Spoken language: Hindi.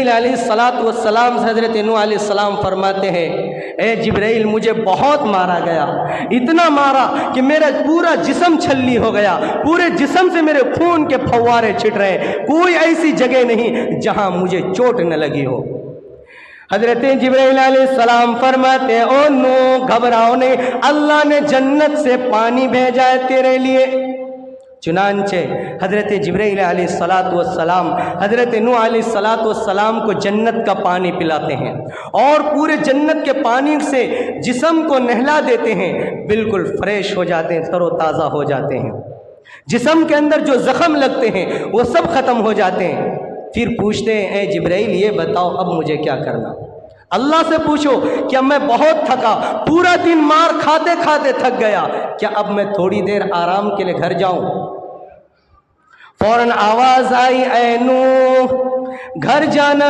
अलैहिस्सलातु वस्सलाम से हज़रत नूह अलैहिस्सलाम फरमाते हैं, ए जिब्राइल मुझे बहुत मारा गया, इतना मारा कि मेरा पूरा जिस्म छल्ली हो गया, पूरे जिस्म से मेरे खून के फव्वारे छिट रहे, कोई ऐसी जगह नहीं जहां मुझे चोट न लगी हो। हज़रत जिब्राइल अलैहिस्सलाम फरमाते हैं, ओ नूह घबराओ नहीं, अल्लाह ने जन्नत से पानी भेजा है तेरे लिए। चुनांचे हज़रत जिब्राइल अलैहिस्सलातु वस्सलाम हज़रत नूह अलैहिस्सलातु वस्सलाम को जन्नत का पानी पिलाते हैं और पूरे जन्नत के पानी से जिस्म को नहला देते हैं, बिल्कुल फ्रेश हो जाते हैं, तरोताज़ा हो जाते हैं। जिस्म के अंदर जो ज़ख़म लगते हैं वो सब ख़त्म हो जाते हैं। फिर पूछते हैं, ए जिब्राइल ये बताओ अब मुझे क्या करना। अल्लाह से पूछो, क्या मैं बहुत थका, पूरा दिन मार खाते खाते थक गया, क्या अब मैं थोड़ी देर आराम के लिए घर जाऊं? फौरन आवाज आई, ऐ नूह घर जाना